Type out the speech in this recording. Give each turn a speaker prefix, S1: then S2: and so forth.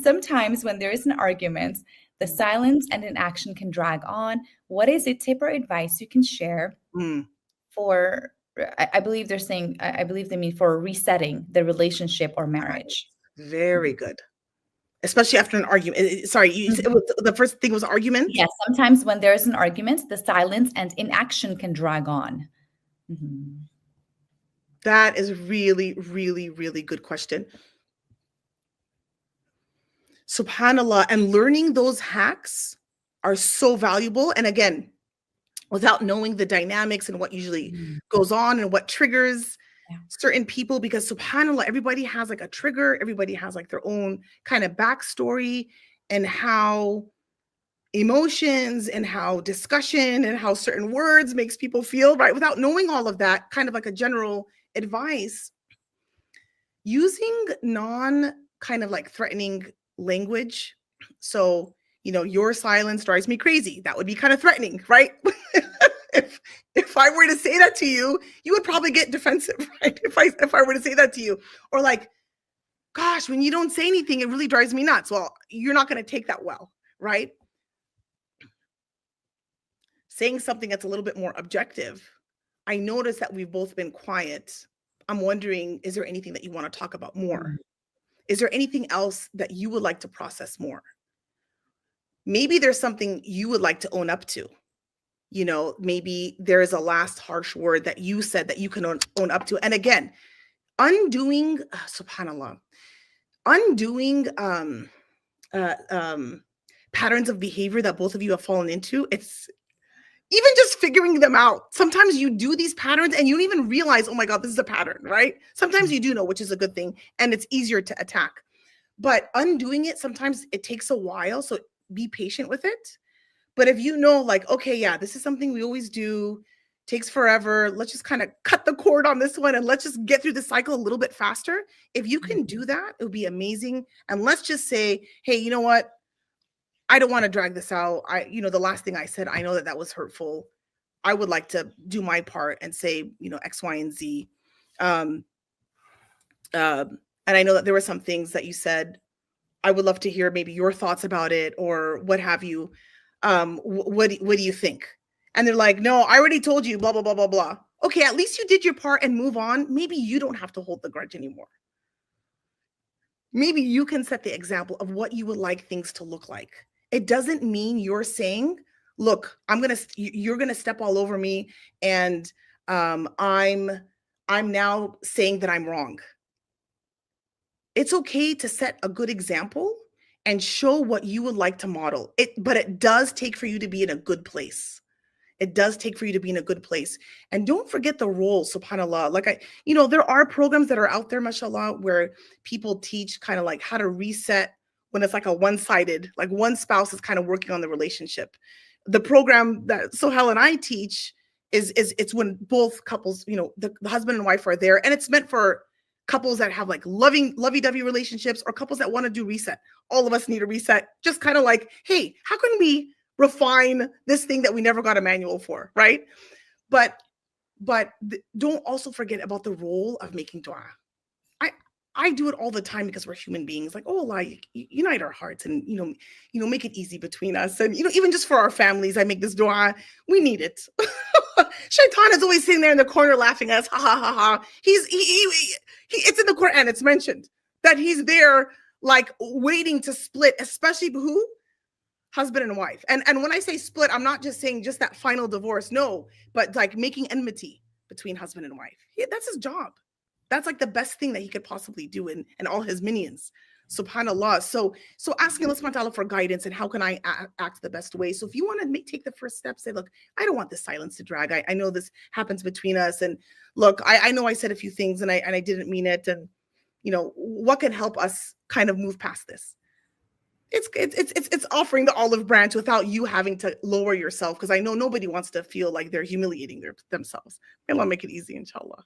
S1: sometimes when there is an argument, the silence and inaction can drag on. What is a tip or advice you can share for, I believe they're saying, I believe they mean for resetting the relationship or marriage?
S2: Very good. Especially after an argument. Sorry, the first thing was argument?
S1: Yes, sometimes when there is an argument, the silence and inaction can drag on.
S2: That is really, really, really good question. SubhanAllah, and learning those hacks are so valuable. And again, without knowing the dynamics and what usually goes on and what triggers certain people, because SubhanAllah, everybody has like a trigger, everybody has like their own kind of backstory and how emotions and how discussion and how certain words makes people feel, right? Without knowing all of that, kind of like a general advice, using kind of like threatening language. So, your silence drives me crazy. That would be kind of threatening, right? If I were to say that to you, you would probably get defensive, right? If I were to say that to you, or like, gosh, when you don't say anything, it really drives me nuts. Well, you're not going to take that well, right? Saying something that's a little bit more objective. I notice that we've both been quiet. I'm wondering, is there anything that you want to talk about more? Is there anything else that you would like to process more? Maybe there's something you would like to own up to. Maybe there is a last harsh word that you said that you can own up to. And again, undoing, subhanAllah, patterns of behavior that both of you have fallen into, it's even just figuring them out. Sometimes you do these patterns and you don't even realize, oh my God, this is a pattern, right? Sometimes you do know, which is a good thing, and it's easier to attack. But undoing it, sometimes it takes a while, so be patient with it. But if you know, like, okay, yeah, this is something we always do, takes forever, let's just kind of cut the cord on this one and let's just get through the cycle a little bit faster. If you can do that, it would be amazing. And let's just say, hey, you know what? I don't want to drag this out. The last thing I said, I know that was hurtful. I would like to do my part and say, X, Y, and Z. And I know that there were some things that you said, I would love to hear maybe your thoughts about it or what have you. What do you think? And they're like, no, I already told you, blah, blah, blah, blah, blah. Okay, at least you did your part and move on. Maybe you don't have to hold the grudge anymore. Maybe you can set the example of what you would like things to look like. It doesn't mean you're saying, look, you're going to step all over me. And I'm now saying that I'm wrong. It's okay to set a good example and show what you would like to model. But it does take for you to be in a good place. It does take for you to be in a good place. And don't forget the role, subhanAllah. Like there are programs that are out there, mashallah, where people teach kind of like how to reset when it's like a one-sided, like one spouse is kind of working on the relationship. The program that Sohail and I teach it's when both couples, the husband and wife are there, and it's meant for couples that have like lovey-dovey relationships or couples that want to do reset. All of us need a reset. Just kind of like, hey, how can we refine this thing that we never got a manual for, right? But don't also forget about the role of making dua. I do it all the time because we're human beings. Like, oh Allah, unite our hearts and make it easy between us. And even just for our families, I make this dua. We need it. Shaitan is always sitting there in the corner laughing at us. Ha ha ha ha. It's in the Quran. It's mentioned that he's there, like waiting to split, especially who? Husband and wife. And when I say split, I'm not just saying just that final divorce. No, but like making enmity between husband and wife. That's his job. That's like the best thing that he could possibly do, and all his minions. SubhanAllah. So asking Allah subhanahu wa ta'ala for guidance and how can I act the best way. So if you want to take the first step, say, look, I don't want this silence to drag. I know this happens between us. And look, I know I said a few things and I didn't mean it. And what can help us kind of move past this? It's offering the olive branch without you having to lower yourself, because I know nobody wants to feel like they're humiliating themselves. May Allah make it easy, inshallah.